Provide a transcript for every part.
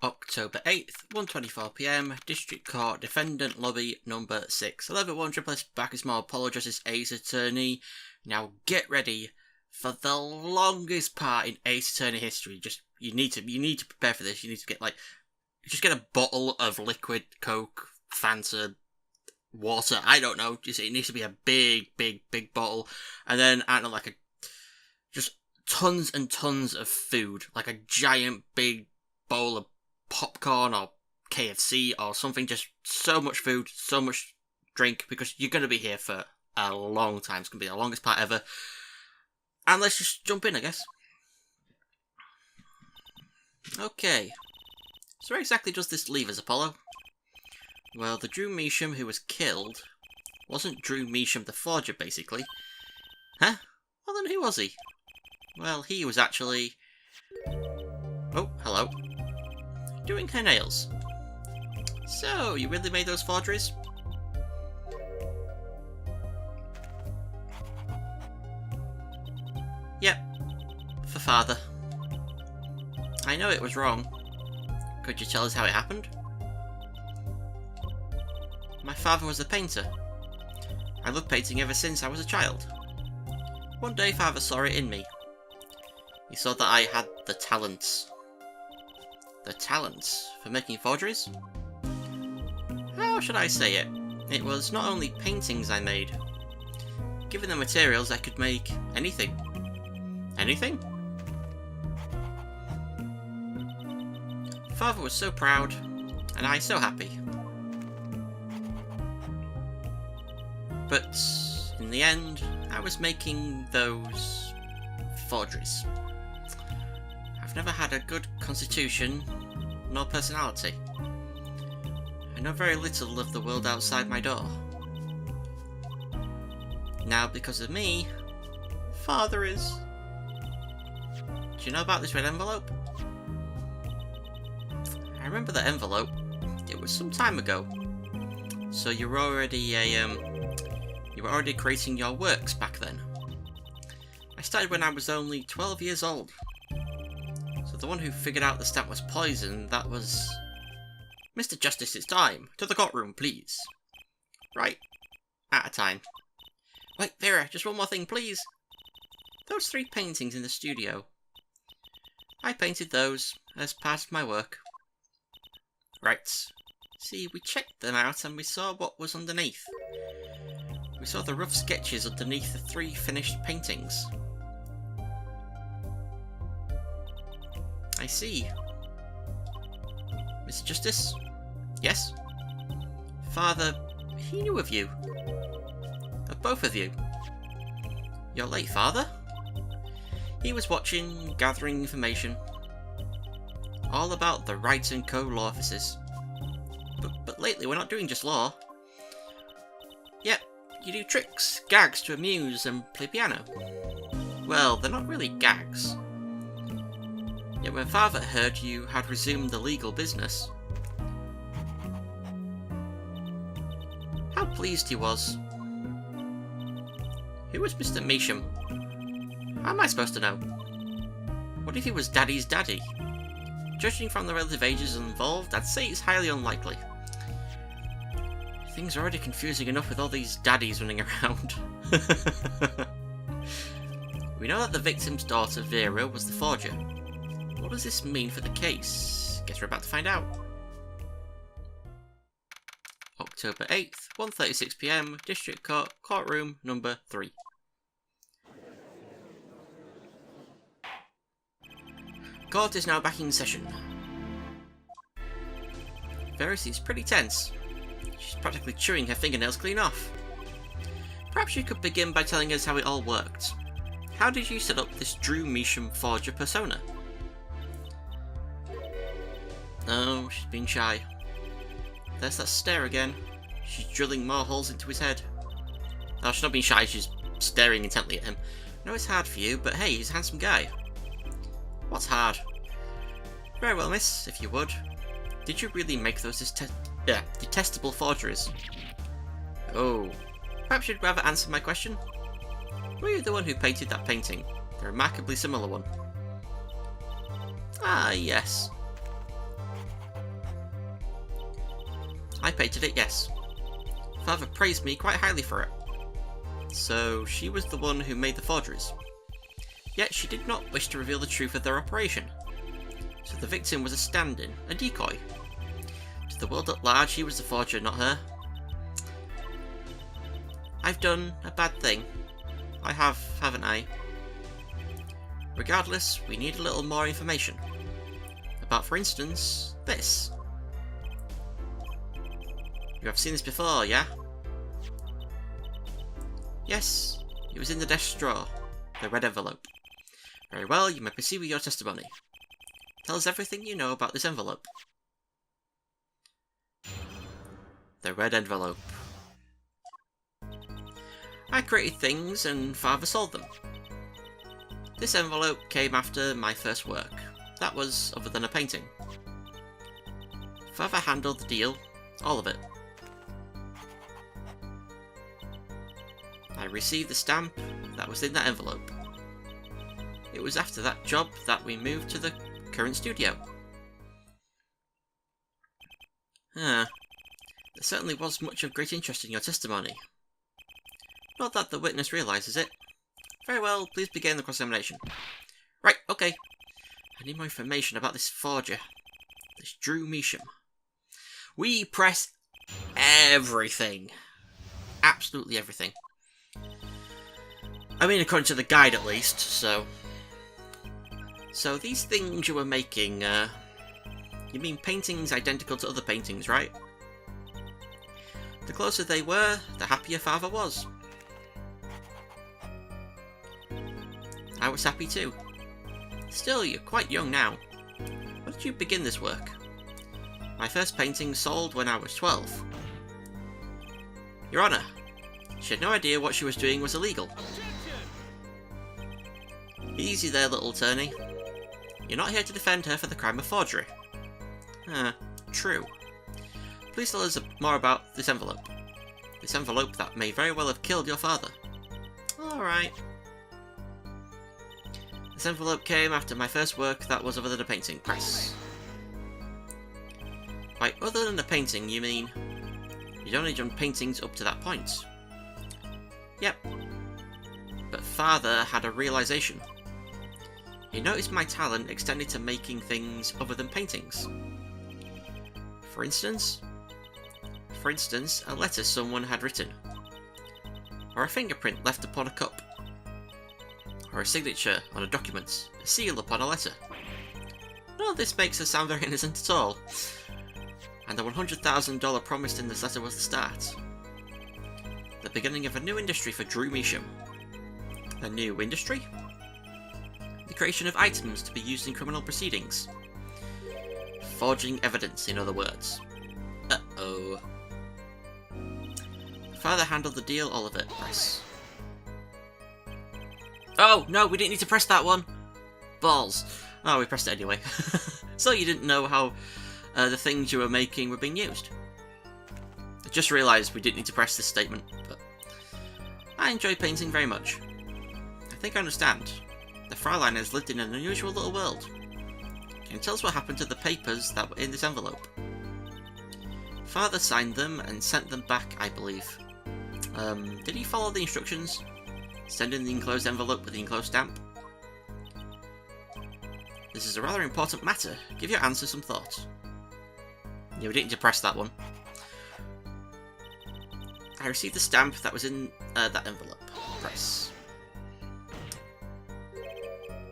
October 8th, 1:24 PM, District Court, Defendant Lobby number 6. 11-1 Triple back as more apologises, Ace Attorney. Now get ready for the longest part in Ace Attorney history. You need to prepare for this. You need to get just get a bottle of liquid Coke, Fanta, water. I don't know. It needs to be a big bottle, and then I don't know, just tons and tons of food, like a giant big bowl of popcorn or KFC or something. Just so much food, so much drink, because you're going to be here for a long time. It's going to be the longest part ever. And let's just jump in, I guess. Okay. So where exactly does this leave us, Apollo? Well, the Drew Measham who was killed wasn't Drew Measham the Forger, basically. Huh? Well, then who was he? Well, he was actually... Oh, hello. Doing her nails. So, you really made those forgeries? Yep. For father. I know it was wrong. Could you tell us how it happened? My father was a painter. I loved painting ever since I was a child. One day father saw it in me. He saw that I had the talents. The talents for making forgeries? How should I say it? It was not only paintings I made. Given the materials, I could make anything. Anything? Father was so proud, and I so happy. But in the end, I was making those forgeries. I've never had a good constitution, nor personality. I know very little of the world outside my door. Now, because of me, father is... Do you know about this red envelope? I remember the envelope. It was some time ago. So you were already you were already creating your works back then. I started when I was only 12 years old. So the one who figured out the stamp was poison, that was... Mr. Justice, it's time. To the courtroom, please. Right. At a time. Wait, Vera, just one more thing, please. Those 3 paintings in the studio. I painted those as part of my work. Right. See, we checked them out and we saw what was underneath. We saw the rough sketches underneath the 3 finished paintings. I see. Mr. Justice? Yes? Father, he knew of you. Of both of you. Your late father? He was watching, gathering information. All about the Wright & Co. law offices. But lately we're not doing just law. Yep, you do tricks, gags to amuse and play piano. Well, they're not really gags. Yet when father heard you had resumed the legal business, how pleased he was. Who was Mr. Measham? How am I supposed to know? What if he was Daddy's daddy? Judging from the relative ages involved, I'd say it's highly unlikely. Things are already confusing enough with all these daddies running around. We know that the victim's daughter, Vera, was the forger. What does this mean for the case? Guess we're about to find out. October 8th, 1:36 PM, District Court, Courtroom number 3. Court is now back in session. Vera seems pretty tense. She's practically chewing her fingernails clean off. Perhaps you could begin by telling us how it all worked. How did you set up this Drew Measham forger persona? Oh, she's been shy. There's that stare again. She's drilling more holes into his head. Oh, she's not being shy, she's staring intently at him. I know it's hard for you, but hey, he's a handsome guy. What's hard? Very well, miss, if you would. Did you really make those detestable forgeries? Oh, perhaps you'd rather answer my question? Were you the one who painted that painting? The remarkably similar one. Ah, yes. I painted it, yes. Father praised me quite highly for it. So she was the one who made the forgeries. Yet she did not wish to reveal the truth of their operation. So the victim was a stand-in, a decoy. To the world at large, he was the forger, not her. I've done a bad thing. I have, haven't I? Regardless, we need a little more information. About, for instance, this. You have seen this before, yeah? Yes, it was in the desk drawer, the red envelope. Very well, you may proceed with your testimony. Tell us everything you know about this envelope. The red envelope. I created things and Father sold them. This envelope came after my first work. That was other than a painting. Father handled the deal, all of it. I received the stamp that was in that envelope. It was after that job that we moved to the current studio. There certainly was much of great interest in your testimony. Not that the witness realises it. Very well, please begin the cross-examination. Right, okay. I need more information about this forger. This Drew Measham. We press everything. Absolutely everything. I mean, according to the guide at least, so... So these things you were making, you mean paintings identical to other paintings, right? The closer they were, the happier Father was. I was happy too. Still, you're quite young now. When did you begin this work? My first painting sold when I was 12. Your Honour, she had no idea what she was doing was illegal. Easy there, little attorney. You're not here to defend her for the crime of forgery. True. Please tell us more about this envelope. This envelope that may very well have killed your father. Alright. This envelope came after my first work that was other than a painting. Press. By other than a painting, you mean you'd only done paintings up to that point? Yep. But Father had a realisation. He noticed my talent extended to making things other than paintings. For instance, a letter someone had written, or a fingerprint left upon a cup, or a signature on a document, a seal upon a letter. None of this makes her sound very innocent at all, and the $100,000 promised in this letter was the start. The beginning of a new industry for Drew Measham. A new industry? The creation of items to be used in criminal proceedings. Forging evidence, in other words. Uh-oh. Father handled the deal, all of it. Press. Oh, no, we didn't need to press that one. Balls. Oh, we pressed it anyway. So you didn't know how the things you were making were being used. I just realised we didn't need to press this statement, but I enjoy painting very much. I think I understand. The Fraulein has lived in an unusual little world. Can you tell us what happened to the papers that were in this envelope? Father signed them and sent them back, I believe. Did he follow the instructions? Send in the enclosed envelope with the enclosed stamp? This is a rather important matter. Give your answer some thought. Yeah, we didn't need to press that one. I received the stamp that was in that envelope. Press.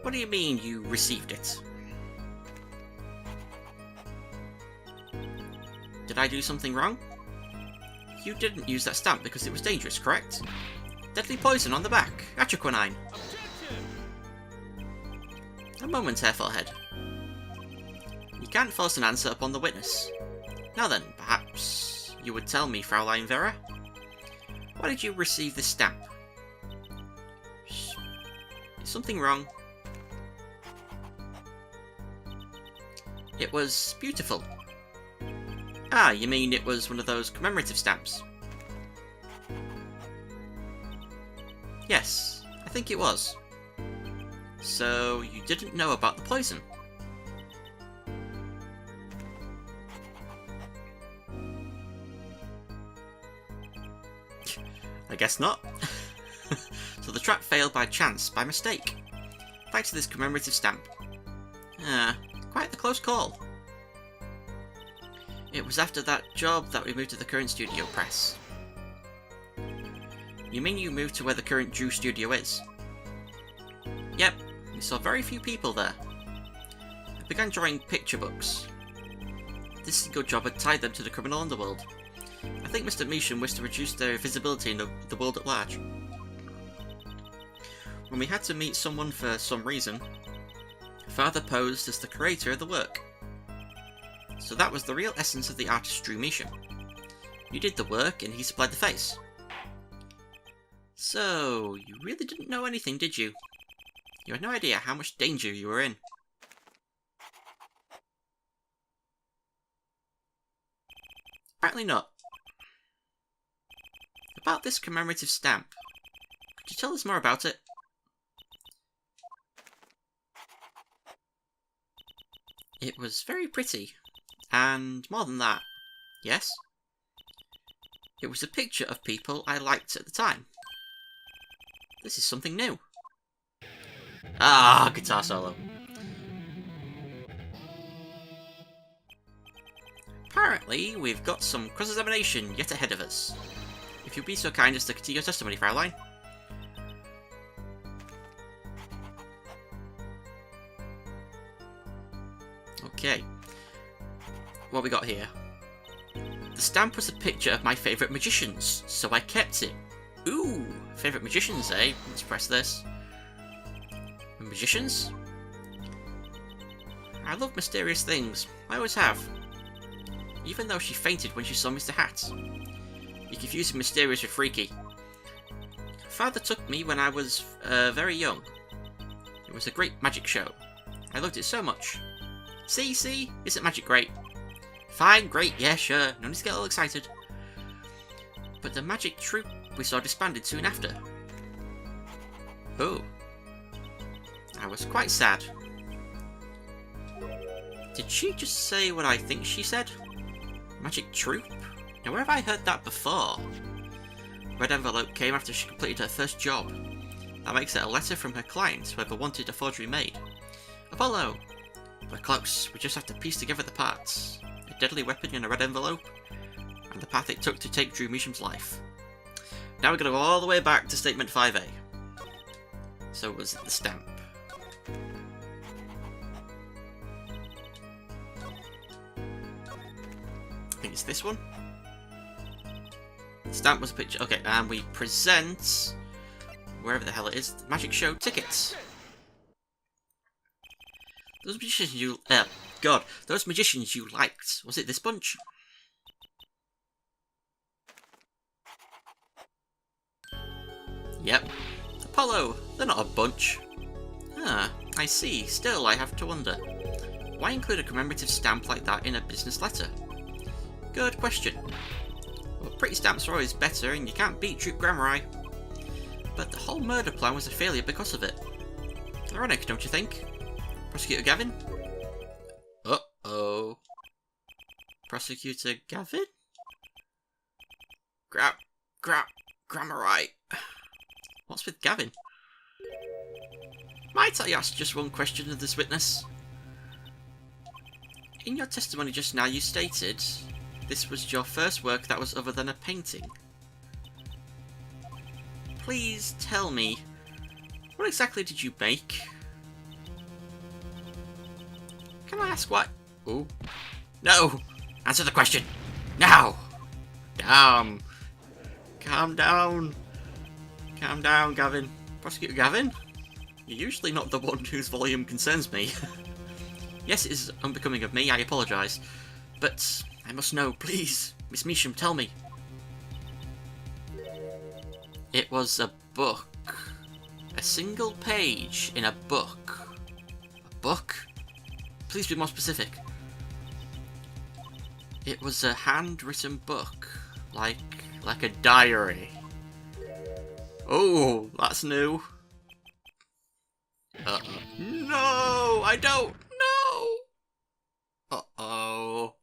What do you mean you received it? Did I do something wrong? You didn't use that stamp because it was dangerous, correct? Deadly poison on the back. Atroquinine. A moment, Hairfallhead. You can't force an answer upon the witness. Now then, perhaps you would tell me, Fraulein Vera? Why did you receive this stamp? Is something wrong? It was beautiful. Ah, you mean it was one of those commemorative stamps? Yes, I think it was. So, you didn't know about the poison? guess not. So the trap failed by chance, by mistake. Thanks to this commemorative stamp. Quite the close call. It was after that job that we moved to the current studio press. You mean you moved to where the current Drew studio is? Yep, we saw very few people there. I began drawing picture books. This single job had tied them to the criminal underworld. I think Mr. Measham wished to reduce their visibility in the world at large. When we had to meet someone for some reason, Father posed as the creator of the work. So that was the real essence of the artist Drew Measham. You did the work and he supplied the face. So, you really didn't know anything, did you? You had no idea how much danger you were in. Apparently not. About this commemorative stamp. Could you tell us more about it? It was very pretty. And more than that. Yes? It was a picture of people I liked at the time. This is something new. Ah, guitar solo. Apparently, we've got some cross-examination yet ahead of us. If you'll be so kind as to continue your testimony, Fraulein. Okay. What we got here? The stamp was a picture of my favourite magicians, so I kept it. Ooh, favourite magicians, eh? Let's press this. Magicians? I love mysterious things. I always have. Even though she fainted when she saw Mr. Hat. You confuse mysterious with freaky. Father took me when I was very young. It was a great magic show. I loved it so much. See? Isn't magic great? Fine, great, yeah, sure. No need to get all excited. But the magic troupe we saw disbanded soon after. Oh. I was quite sad. Did she just say what I think she said? Magic troupe? Now where have I heard that before? Red envelope came after she completed her first job. That makes it a letter from her client, whoever wanted a forgery made. Apollo! We're close, we just have to piece together the parts. A deadly weapon in a red envelope, and the path it took to take Drew Measham's life. Now we're going to go all the way back to Statement 5A. So was it the stamp? I think it's this one. The stamp was a picture. Okay, and we present, wherever the hell it is, the magic show tickets. Those magicians you... those magicians you liked. Was it this bunch? Yep. Apollo, they're not a bunch. Ah, I see. Still, I have to wonder. Why include a commemorative stamp like that in a business letter? Good question. Well, pretty stamps are always better, and you can't beat Troop Grammari. But the whole murder plan was a failure because of it. Ironic, don't you think? Prosecutor Gavin? Uh-oh. Prosecutor Gavin? Grammari. What's with Gavin? Might I ask just one question of this witness? In your testimony just now you stated this was your first work that was other than a painting. Please tell me, what exactly did you make? Can I ask what? Ooh. No! Answer the question! Now! Calm down. Calm down, Gavin. Prosecutor Gavin? You're usually not the one whose volume concerns me. Yes, it is unbecoming of me, I apologise. But I must know, please. Miss Measham, tell me. It was a book. A single page in a book. A book? Please be more specific. It was a handwritten book. Like a diary. Oh, that's new. No, I don't know. Uh-oh.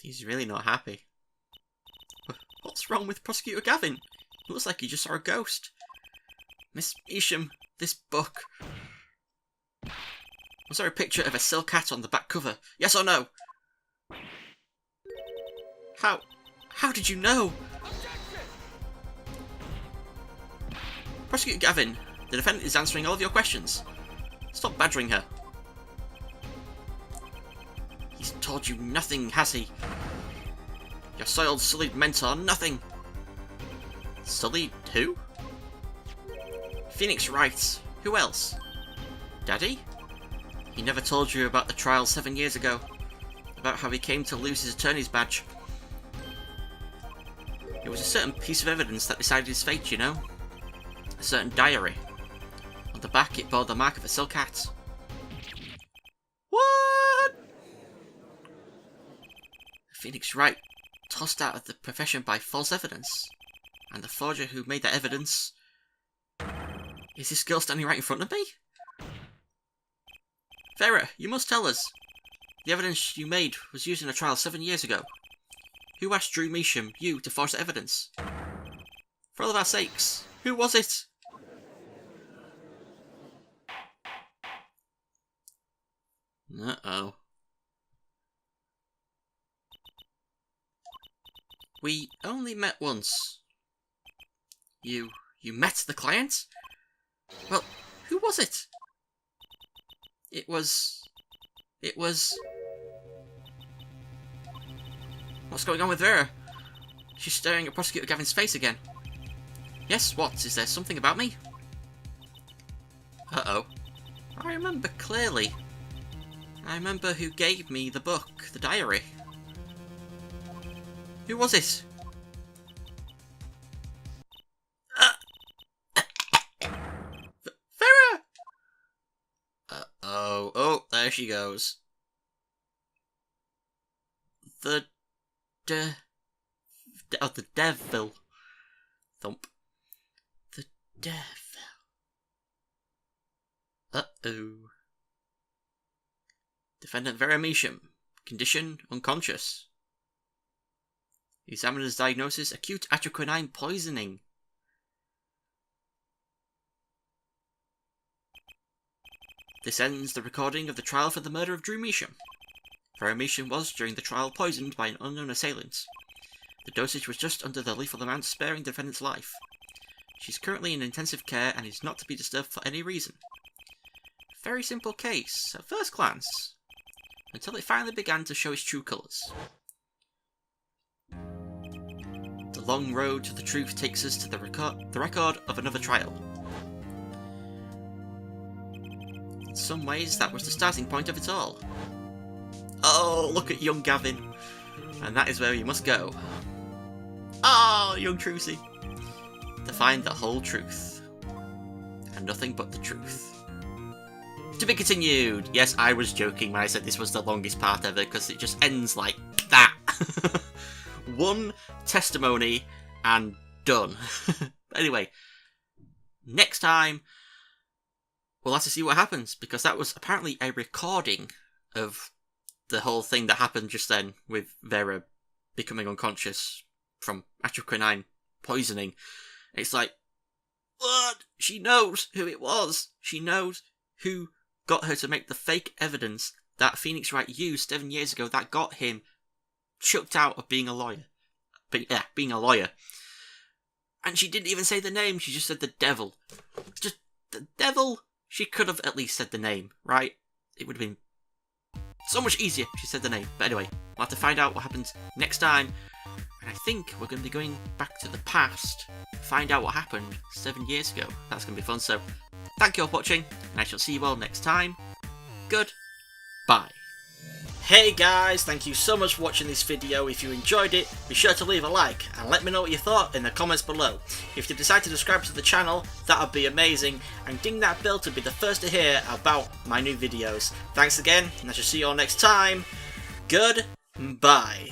He's really not happy. What's wrong with Prosecutor Gavin? It looks like he just saw a ghost. Miss Isham, this book... Was there a picture of a silk cat on the back cover? Yes or no? How did you know? Prosecutor Gavin, the defendant is answering all of your questions. Stop badgering her. He's told you nothing, has he? Your soiled, sullied mentor, nothing. Sullied who? Phoenix Wright. Who else? Daddy? He never told you about the trial 7 years ago. About how he came to lose his attorney's badge. It was a certain piece of evidence that decided his fate, you know? A certain diary. On the back it bore the mark of a silk cat. What? Phoenix Wright, tossed out of the profession by false evidence. And the forger who made that evidence... Is this girl standing right in front of me? Vera, you must tell us. The evidence you made was used in a trial 7 years ago. Who asked Drew Measham, you, to forge the evidence? For all of our sakes, who was it? Uh-oh. We only met once. You met the client? Well, who was it? It was... What's going on with Vera? She's staring at Prosecutor Gavin's face again. Yes, what? Is there something about me? Uh-oh. I remember clearly. I remember who gave me the book, the diary. Who was it? Vera! Uh-oh. Oh, there she goes. The devil. Thump. The devil. Uh-oh. Defendant Vera Measham. Condition, unconscious. Examiner's diagnosis, acute atroquinine poisoning. This ends the recording of the trial for the murder of Drew Measham. Vera Measham was, during the trial, poisoned by an unknown assailant. The dosage was just under the lethal amount, sparing the defendant's life. She's currently in intensive care and is not to be disturbed for any reason. Very simple case, at first glance, until it finally began to show its true colours. The long road to the truth takes us to the record of another trial. In some ways, that was the starting point of it all. Oh, look at young Gavin. And that is where we must go. Oh, young Trucy. To find the whole truth. And nothing but the truth. To be continued. Yes, I was joking when I said this was the longest part ever, because it just ends like that. One testimony and done. Anyway, next time we'll have to see what happens, because that was apparently a recording of the whole thing that happened just then with Vera becoming unconscious from atroquinine poisoning. It's like, what? She knows who it was. She knows who got her to make the fake evidence that Phoenix Wright used 7 years ago that got him chucked out of being a lawyer. Being a lawyer. And she didn't even say the name, she just said the devil. Just the devil? She could have at least said the name, right? It would have been so much easier if she said the name. But anyway, we'll have to find out what happens next time. And I think we're going to be going back to the past, find out what happened 7 years ago. That's going to be fun. So, thank you all for watching, and I shall see you all next time. Goodbye. Hey guys, thank you so much for watching this video. If you enjoyed it, be sure to leave a like and let me know what you thought in the comments below. If you decide to subscribe to the channel, that would be amazing, and ding that bell to be the first to hear about my new videos. Thanks again, and I shall see you all next time. Goodbye.